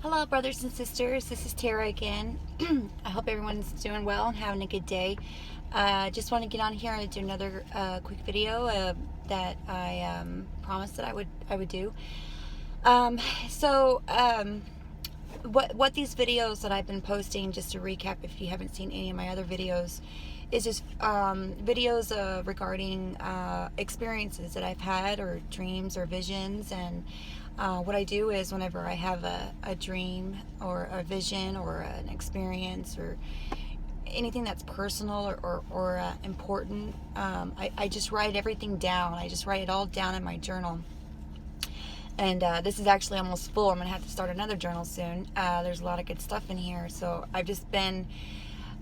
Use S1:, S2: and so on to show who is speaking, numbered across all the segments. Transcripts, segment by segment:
S1: Hello, brothers and sisters. This is Tara again. I hope everyone's doing well and having a good day. Just want to get on here and do another quick video that I promised that I would do. Um, so, what these videos that I've been posting, just to recap, if you haven't seen any of my other videos, is just videos regarding experiences that I've had, or dreams or visions. And what I do is, whenever I have a dream or a vision or an experience or anything that's personal or important, I just write everything down. I just write it all down in my journal. And this is actually almost full. I'm going to have to start another journal soon. There's a lot of good stuff in here. So I've just been,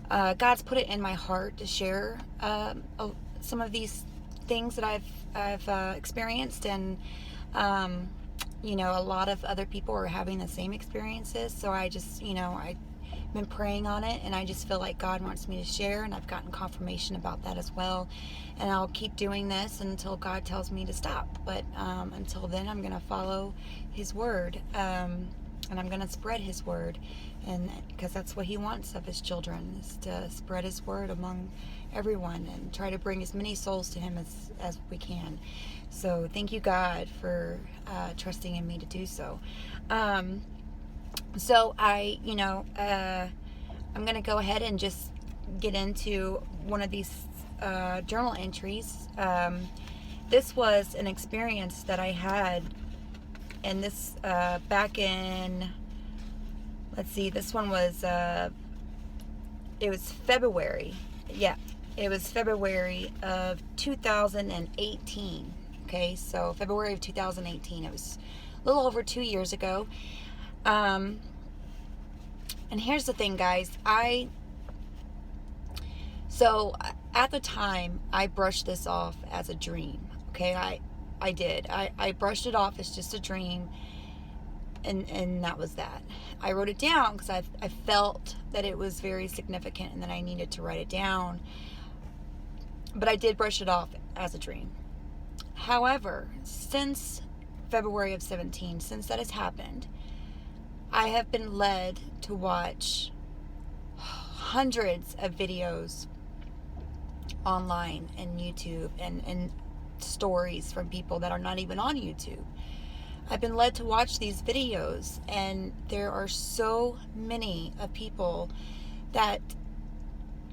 S1: God's put it in my heart to share some of these things that I've experienced. And, a lot of other people are having the same experiences. So I just, I've been praying on it, and I just feel like God wants me to share, and I've gotten confirmation about that as well. And I'll keep doing this until God tells me to stop. But until then, I'm going to follow His word, and I'm going to spread His word, and because that's what He wants of His children, is to spread His word among everyone and try to bring as many souls to Him as we can. So thank you, God, for trusting in me to do so. So I'm going to go ahead and just get into one of these journal entries. This was an experience that I had, and this back in, let's see, this one was, it was February. Yeah, it was February of 2018. Okay, so February of 2018. It was a little over 2 years ago. And here's the thing, guys. So at the time, I brushed this off as a dream. Okay, I did. I brushed it off as just a dream, and that was that. I wrote it down because I felt that it was very significant and that I needed to write it down. But I did brush it off as a dream. However, since February of 17, since that has happened, I have been led to watch hundreds of videos online and YouTube and stories from people that are not even on YouTube. I've been led to watch these videos, and there are so many of people that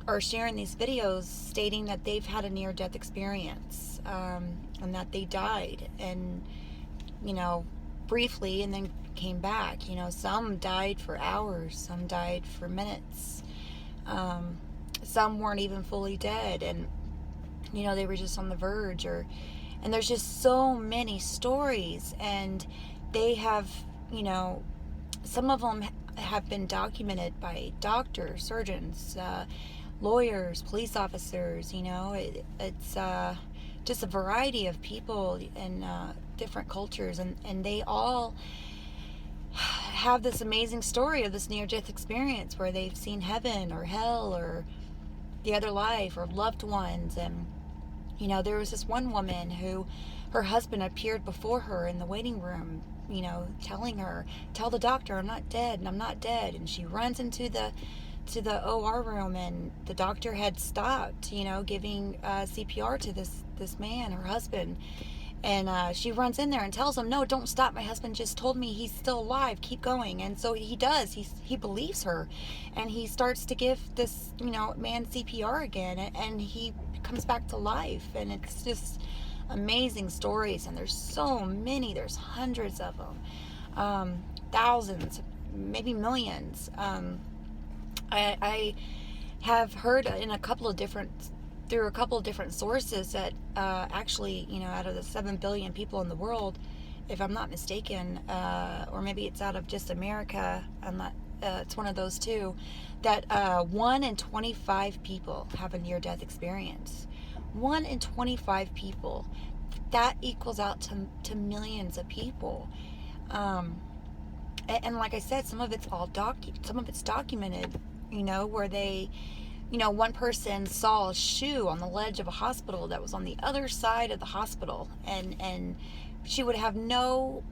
S1: are sharing these videos stating that they've had a near-death experience, and that they died, and briefly, and then came back. Some died for hours, some died for minutes, some weren't even fully dead, and they were just on the verge. And there's just so many stories, and they have, some of them have been documented by doctors, surgeons, lawyers, police officers. It's just a variety of people in different cultures, and they all have this amazing story of this near-death experience where they've seen heaven or hell or the other life or loved ones. And there was this one woman who, her husband appeared before her in the waiting room, telling her, "Tell the doctor I'm not dead, and I'm not dead." And she runs into the OR room, and the doctor had stopped, giving CPR to this man, her husband. And she runs in there and tells him, "No, don't stop. My husband just told me he's still alive. Keep going." And so he does. He believes her, and he starts to give this man CPR again, and he comes back to life. And it's just amazing stories, and there's so many. There's hundreds of them, thousands, maybe millions. I have heard through a couple of different sources that actually, out of the 7 billion people in the world, if I'm not mistaken, or maybe it's out of just America, it's one of those two, that 1 in 25 people have a near-death experience. 1 in 25 people. That equals out to millions of people. And like I said, some of it's documented, where they, one person saw a shoe on the ledge of a hospital that was on the other side of the hospital, and she would have no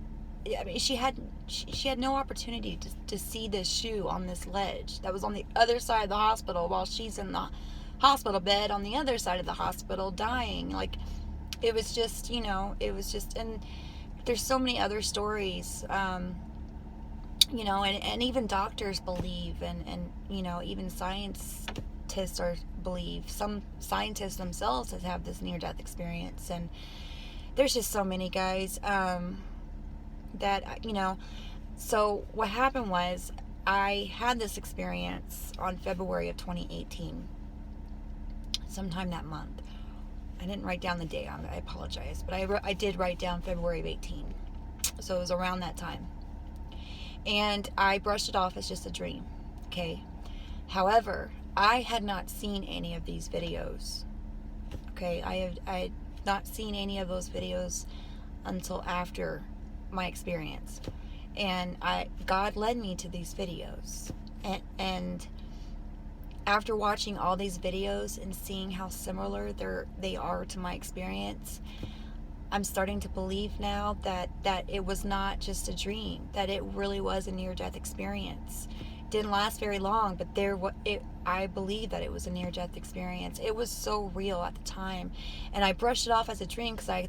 S1: I mean, she had no opportunity to see this shoe on this ledge that was on the other side of the hospital while she's in the hospital bed on the other side of the hospital dying. Like, it was just, it was just, and there's so many other stories, and even doctors believe, and even scientists believe. Some scientists themselves have this near-death experience, and there's just so many guys, that, so what happened was I had this experience on February of 2018, sometime that month. I didn't write down the day on it, I apologize, but I did write down February of 18, so it was around that time. And I brushed it off as just a dream, okay? However, I had not seen any of these videos, okay? I had not seen any of those videos until after my experience. And God led me to these videos. And after watching all these videos and seeing how similar they are to my experience, I'm starting to believe now that it was not just a dream, that it really was a near-death experience. It didn't last very long, but I believe that it was a near-death experience. It was so real at the time, and I brushed it off as a dream because I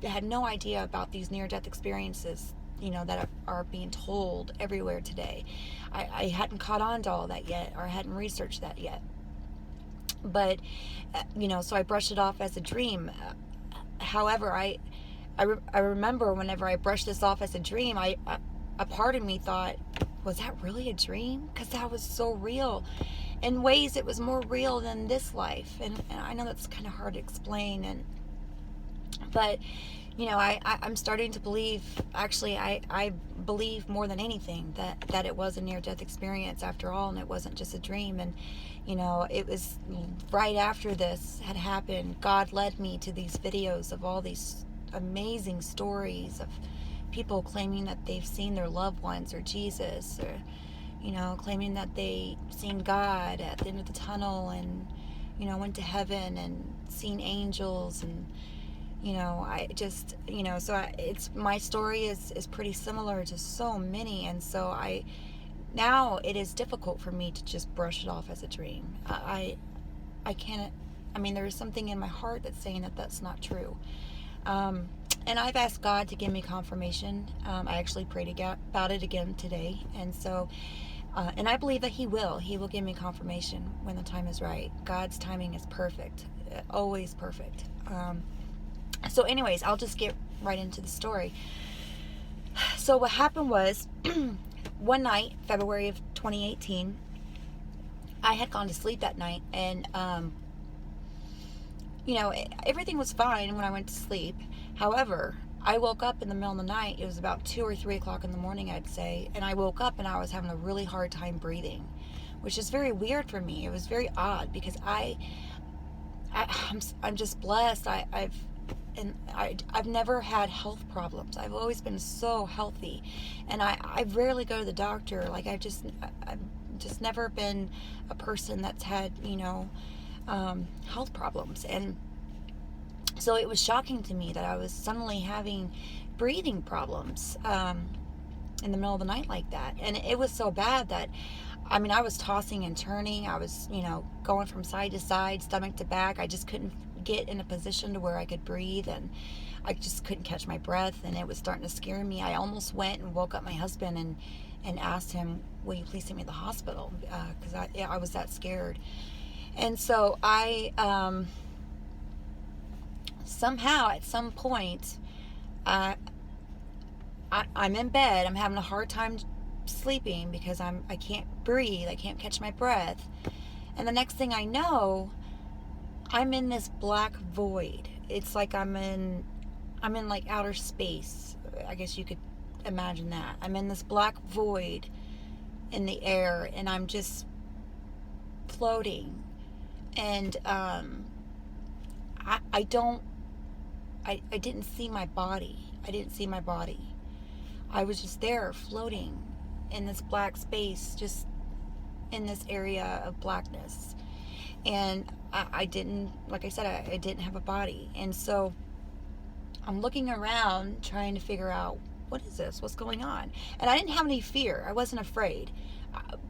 S1: had no idea about these near-death experiences, that are being told everywhere today. I hadn't caught on to all that yet, or I hadn't researched that yet. But, so I brushed it off as a dream. However, I remember whenever I brushed this off as a dream, a part of me thought, was that really a dream? Because that was so real. In ways, it was more real than this life. And I know that's kind of hard to explain. But I'm starting to believe, actually, I believe more than anything that it was a near-death experience after all, and it wasn't just a dream. And, it was right after this had happened, God led me to these videos of all these amazing stories of people claiming that they've seen their loved ones or Jesus, or, claiming that they seen God at the end of the tunnel and, went to heaven and seen angels. And it's my story is pretty similar to so many, and so now it is difficult for me to just brush it off as a dream. I can't. I mean, there is something in my heart that's saying that that's not true, and I've asked God to give me confirmation. I actually prayed about it again today, and so. And I believe that He will give me confirmation when the time is right. God's timing is perfect, always perfect. So anyways, I'll just get right into the story. So what happened was, one night, February of 2018, I had gone to sleep that night, and, everything was fine when I went to sleep. However, I woke up in the middle of the night. It was about 2 or 3 o'clock in the morning, I'd say, and I woke up and I was having a really hard time breathing, which is very weird for me. It was very odd because I'm just blessed. I've never had health problems. I've always been so healthy, and I rarely go to the doctor. Like, I've just never been a person that's had health problems. And so it was shocking to me that I was suddenly having breathing problems in the middle of the night like that. And it was so bad that, I mean, I was tossing and turning. I was, going from side to side, stomach to back. I just couldn't get in a position to where I could breathe, and I just couldn't catch my breath, and it was starting to scare me. I almost went and woke up my husband and asked him, will you please take me to the hospital? Because I was that scared. And so I somehow at some point I'm in bed. I'm having a hard time sleeping because I can't breathe. I can't catch my breath. And the next thing I know, I'm in this black void. It's like I'm in like outer space. I guess you could imagine that. I'm in this black void in the air, and I'm just floating. And I didn't see my body. I didn't see my body. I was just there floating in this black space, just in this area of blackness. And I didn't, like I said, I didn't have a body. And so I'm looking around trying to figure out what is this? What's going on? And I didn't have any fear. I wasn't afraid.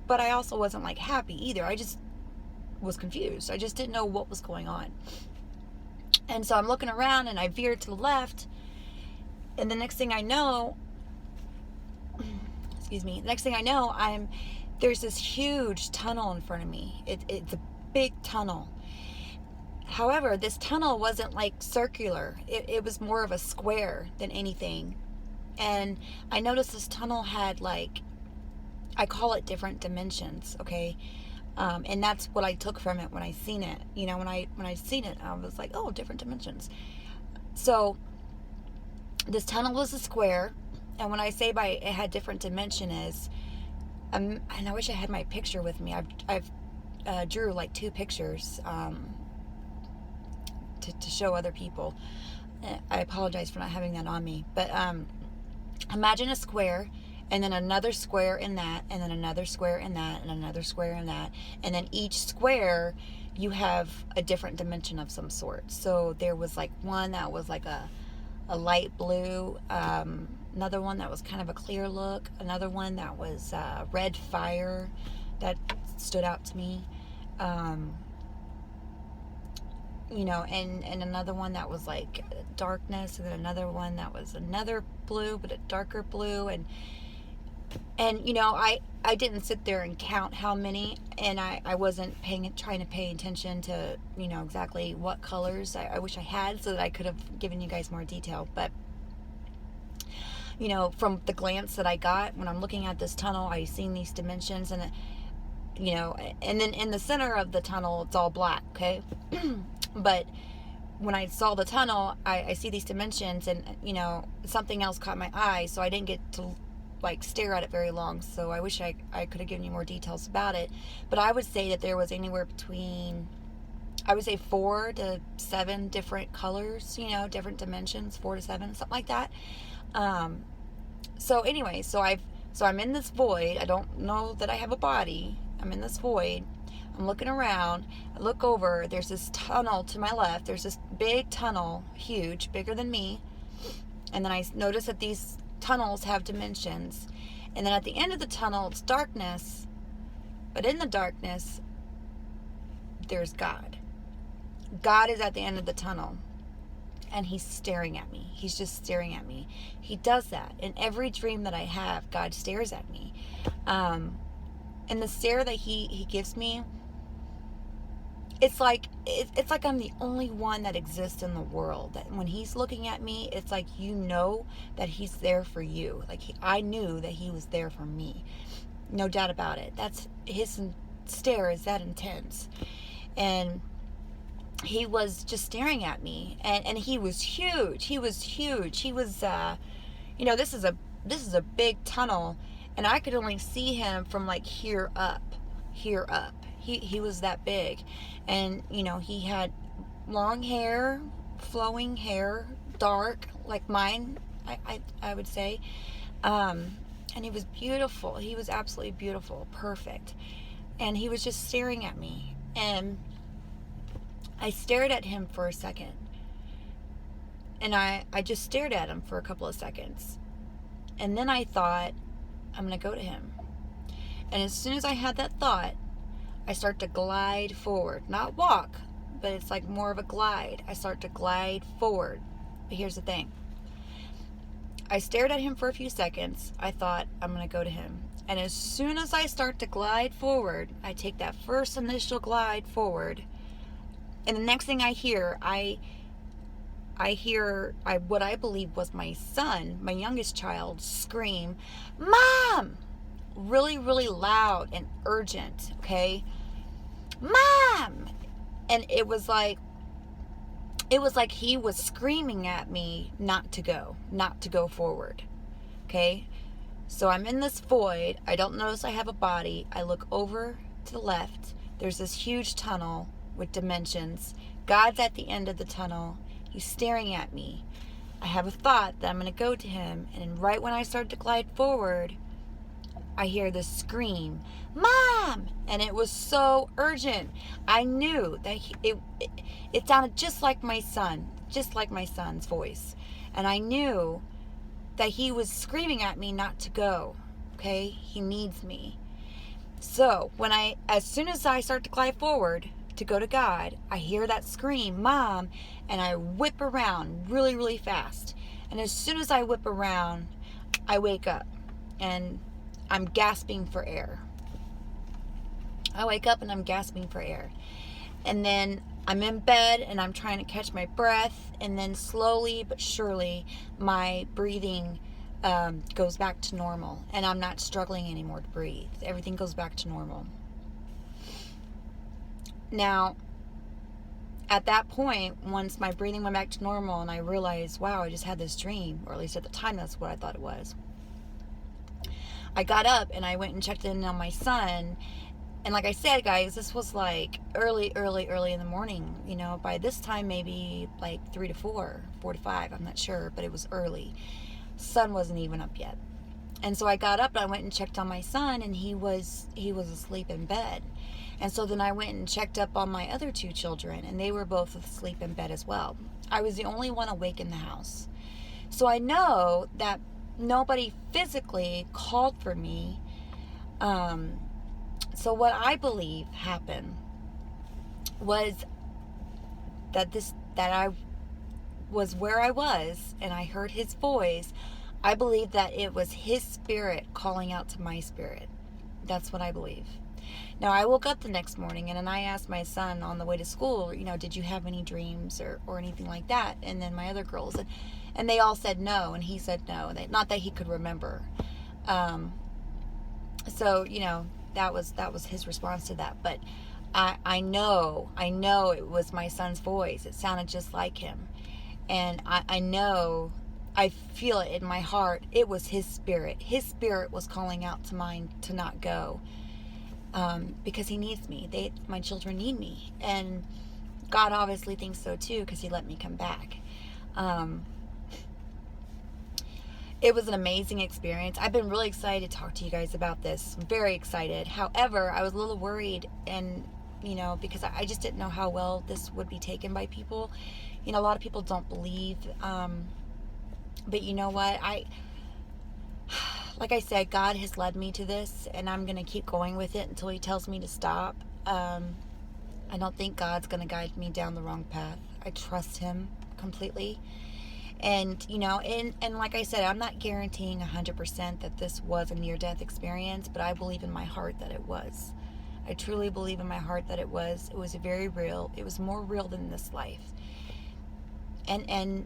S1: But I also wasn't like happy either. I just was confused. I just didn't know what was going on. And so I'm looking around and I veered to the left. And the next thing I know, there's this huge tunnel in front of me. It's a big tunnel. However, this tunnel wasn't like circular. It was more of a square than anything. And I noticed this tunnel had like, I call it different dimensions, okay? And that's what I took from it when I seen it. You know, when I seen it, I was like, oh, different dimensions. So this tunnel was a square, and when I say by it had different dimension is, and I wish I had my picture with me. I've drew like 2 pictures to show other people. I apologize for not having that on me, but imagine a square, and then another square in that, and then another square in that, and another square in that, and then each square you have a different dimension of some sort. So there was like one that was like a light blue, another one that was kind of a clear look, another one that was red fire that stood out to me, you know, and another one that was like darkness, and then another one that was another blue but a darker blue, and you know, I didn't sit there and count how many, and I wasn't trying to pay attention to, you know, exactly what colors. I wish I had, so that I could have given you guys more detail. But, you know, from the glance that I got when I'm looking at this tunnel, I seen these dimensions, and, you know, and then in the center of the tunnel, it's all black, okay? But when I saw the tunnel, I see these dimensions, and, you know, something else caught my eye, so I didn't get to like stare at it very long. So I wish I could have given you more details about it. But I would say that there was anywhere between, I would say 4 to 7 different colors, you know, different dimensions, 4 to 7, something like that. So anyway, so I'm in this void. I don't know that I have a body. I'm in this void. I'm looking around. I look over. There's this tunnel to my left. There's this big tunnel, huge, bigger than me. And then I notice that these tunnels have dimensions, and then at the end of the tunnel it's darkness, but in the darkness there's God is at the end of the tunnel, and he's staring at me. He's just staring at me. He does that in every dream that I have. God stares at me, and the stare that he gives me, it's like I'm the only one that exists in the world. That when he's looking at me, it's like, you know, that he's there for you. Like I knew that he was there for me, no doubt about it. That's his stare is that intense, and he was just staring at me, and he was huge. He was, you know, this is a big tunnel, and I could only see him from like here up. He was that big, and you know, he had long hair, flowing hair, dark like mine, I would say, and he was beautiful. He was absolutely beautiful, perfect, and he was just staring at me, and I stared at him for a second, and I just stared at him for a couple of seconds, and then I thought, I'm gonna go to him. And as soon as I had that thought, I start to glide forward. Not walk, but it's like more of a glide. I start to glide forward. But here's the thing. I stared at him for a few seconds. I thought, I'm going to go to him. And as soon as I start to glide forward, I take that first initial glide forward. And the next thing I hear, I hear what I believe was my son, my youngest child, scream, "Mom!" Really, really loud and urgent, okay? "Mom!" And it was like he was screaming at me not to go forward, okay? So I'm in this void. I don't notice I have a body. I look over to the left. There's this huge tunnel with dimensions. God's at the end of the tunnel. He's staring at me. I have a thought that I'm going to go to him, and right when I start to glide forward, I hear this scream, "Mom!" And it was so urgent. I knew that it sounded just like my son, just like my son's voice. And I knew that he was screaming at me not to go. Okay? He needs me. So as soon as I start to glide forward to go to God, I hear that scream, Mom, and I whip around really, really fast. And as soon as I whip around, I wake up and I'm gasping for air. I wake up and I'm gasping for air. And then I'm in bed and I'm trying to catch my breath. And then slowly but surely, my breathing goes back to normal. And I'm not struggling anymore to breathe. Everything goes back to normal. Now, at that point, once my breathing went back to normal and I realized, wow, I just had this dream, or at least at the time that's what I thought it was, I got up and I went and checked in on my son. And like I said, guys, this was like early in the morning. You know, by this time, maybe like 3 to 4, 4 to 5, I'm not sure, but it was early. Sun wasn't even up yet. And so I got up and I went and checked on my son, and he was asleep in bed. And so then I went and checked up on my other 2 children, and they were both asleep in bed as well. I was the only one awake in the house. So I know that nobody physically called for me. So what I believe happened was that I was where I was and I heard his voice. I believe that it was his spirit calling out to my spirit. That's what I believe. Now, I woke up the next morning and then I asked my son on the way to school, you know, did you have any dreams or anything like that? And then my other girls, and they all said no, and he said no. Not that he could remember. So, you know, that was his response to that. But I know it was my son's voice. It sounded just like him. And I know, I feel it in my heart. It was his spirit. His spirit was calling out to mine to not go. Because he needs me. My children need me. And God obviously thinks so too, because he let me come back. It was an amazing experience. I've been really excited to talk to you guys about this. I'm very excited. However, I was a little worried, and you know, because I just didn't know how well this would be taken by people. You know, a lot of people don't believe. But you know what? Like I said, God has led me to this, and I'm going to keep going with it until he tells me to stop. I don't think God's going to guide me down the wrong path. I trust him completely. And, you know, and like I said, I'm not guaranteeing 100% that this was a near-death experience, but I believe in my heart that it was. I truly believe in my heart that it was. It was very real. It was more real than this life. And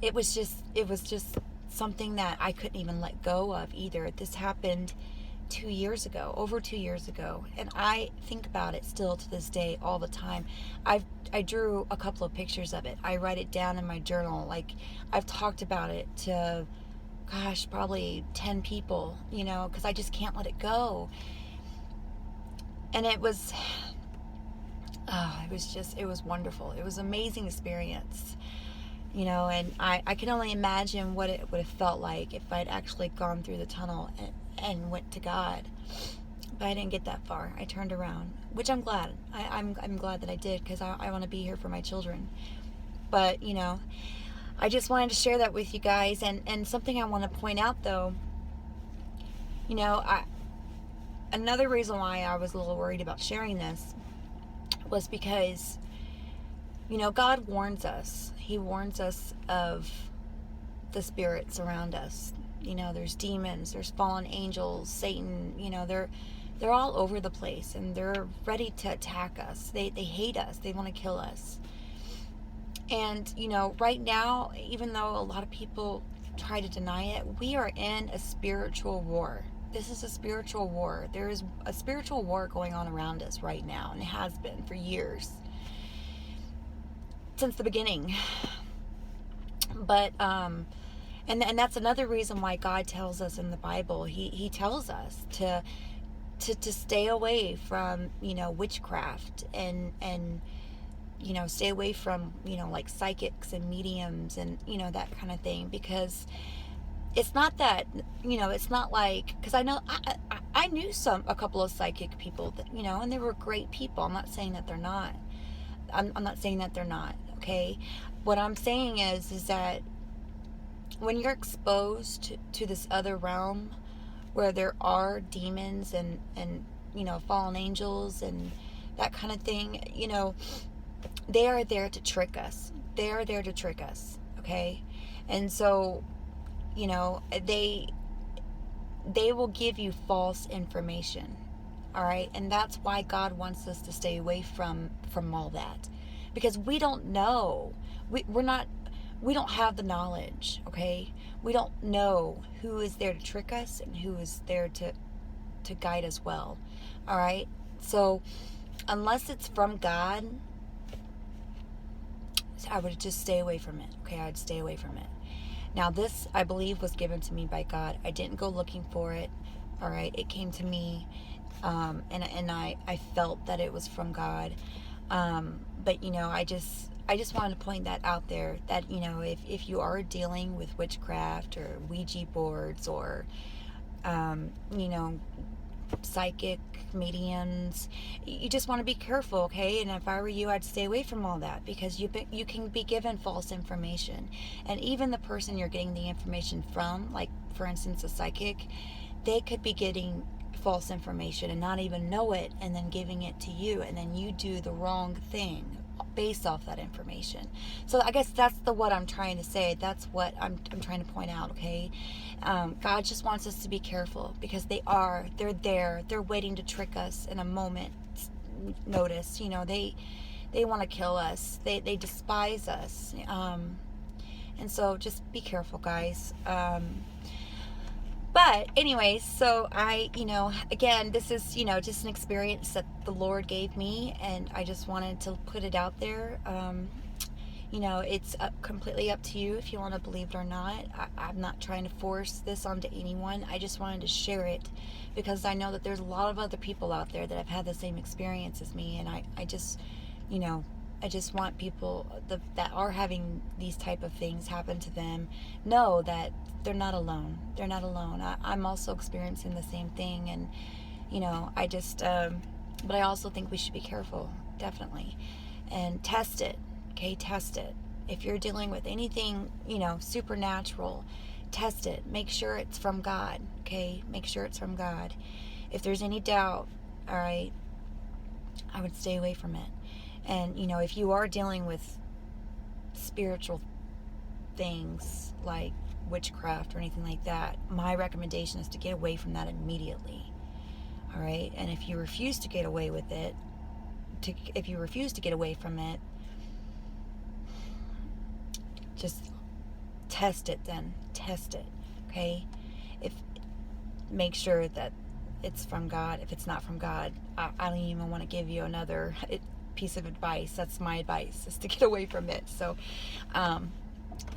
S1: it was just something that I couldn't even let go of either. This happened 2 years ago, over 2 years ago, and I think about it still to this day all the time. I drew a couple of pictures of it. I write it down in my journal. Like, I've talked about it to, gosh, probably 10 people, you know, because I just can't let it go. And it was wonderful. It was an amazing experience. You know, and I can only imagine what it would have felt like if I'd actually gone through the tunnel and went to God. But I didn't get that far. I turned around, which I'm glad. I'm glad that I did, because I want to be here for my children. But, you know, I just wanted to share that with you guys. And something I want to point out, though, you know, another reason why I was a little worried about sharing this was because, you know, God warns us. He warns us of the spirits around us. You know, there's demons, there's fallen angels, Satan, you know, they're all over the place, and they're ready to attack us. They hate us. They want to kill us. And, you know, right now, even though a lot of people try to deny it, we are in a spiritual war. This is a spiritual war. There is a spiritual war going on around us right now, and it has been for years. Since the beginning. But and that's another reason why God tells us in the Bible, he tells us to stay away from, you know, witchcraft and you know, stay away from, you know, like psychics and mediums and, you know, that kind of thing, because it's not that, you know, it's not like, because I know I knew a couple of psychic people that, you know, and they were great people. I'm not saying that they're not. I'm not saying that they're not. Okay, what I'm saying is that when you're exposed to this other realm where there are demons and fallen angels and that kind of thing, they are there to trick us. They are there to trick us, okay? And so, they will give you false information, all right? And that's why God wants us to stay away from all that, because we don't know. We don't have the knowledge, okay? We don't know who is there to trick us and who is there to guide us well, all right? So unless it's from God, I would just stay away from it, okay? I'd stay away from it. Now, this, I believe, was given to me by God. I didn't go looking for it, all right? It came to me, and I felt that it was from God. But, I just wanted to point that out there, that, if you are dealing with witchcraft or Ouija boards or, psychic mediums, you just want to be careful, okay? And if I were you, I'd stay away from all that, because you can be given false information. And even the person you're getting the information from, like for instance a psychic, they could be getting false information and not even know it, and then giving it to you, and then you do the wrong thing based off that information. So I guess that's what I'm trying to say. That's what I'm trying to point out, okay? God just wants us to be careful, because they're there, they're waiting to trick us in a moment's notice. They want to kill us, they despise us, and so just be careful, guys. But anyways, so again, this is, just an experience that the Lord gave me, and I just wanted to put it out there. It's completely up to you if you want to believe it or not. I'm not trying to force this onto anyone. I just wanted to share it, because I know that there's a lot of other people out there that have had the same experience as me, and I just want people that are having these type of things happen to them know that they're not alone. They're not alone. I'm also experiencing the same thing, and but I also think we should be careful, definitely, and test it. Okay, test it. If you're dealing with anything, supernatural, test it. Make sure it's from God. Okay, make sure it's from God. If there's any doubt, all right, I would stay away from it. And, if you are dealing with spiritual things like witchcraft or anything like that, my recommendation is to get away from that immediately. All right? And if you refuse to get away with it, if you refuse to get away from it, just test it then. Test it. Okay? Make sure that it's from God. If it's not from God, I don't even want to give you another piece of advice. That's my advice, is to get away from it. So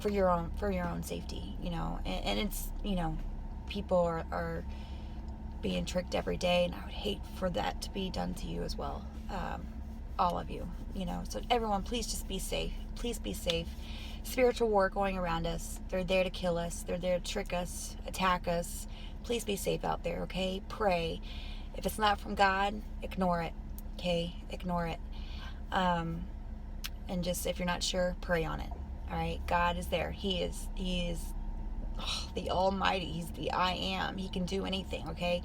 S1: for your own safety, and it's, people are being tricked every day, and I would hate for that to be done to you as well. All of you, so everyone, please just be safe. Please be safe. Spiritual war going around us. They're there to kill us. They're there to trick us, attack us. Please be safe out there, okay? Pray. If it's not from God, ignore it, okay? Ignore it. And just, if you're not sure, pray on it. All right? God is there. He is the Almighty. He's the I am. He can do anything, okay?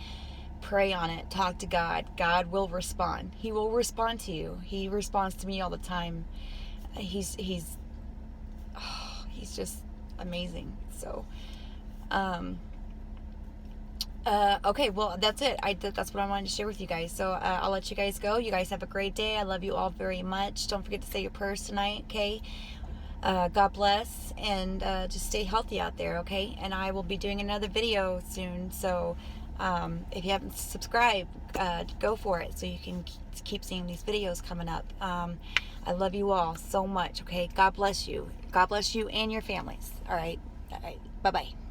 S1: Pray on it. Talk to God. God will respond. He will respond to you. He responds to me all the time. He's just amazing. So, okay, well, that's it. That's what I wanted to share with you guys. So I'll let you guys go. You guys have a great day. I love you all very much. Don't forget to say your prayers tonight, okay? God bless, and just stay healthy out there, okay? And I will be doing another video soon. So if you haven't subscribed, go for it, so you can keep seeing these videos coming up. I love you all so much, okay? God bless you. God bless you and your families. All right. Bye-bye.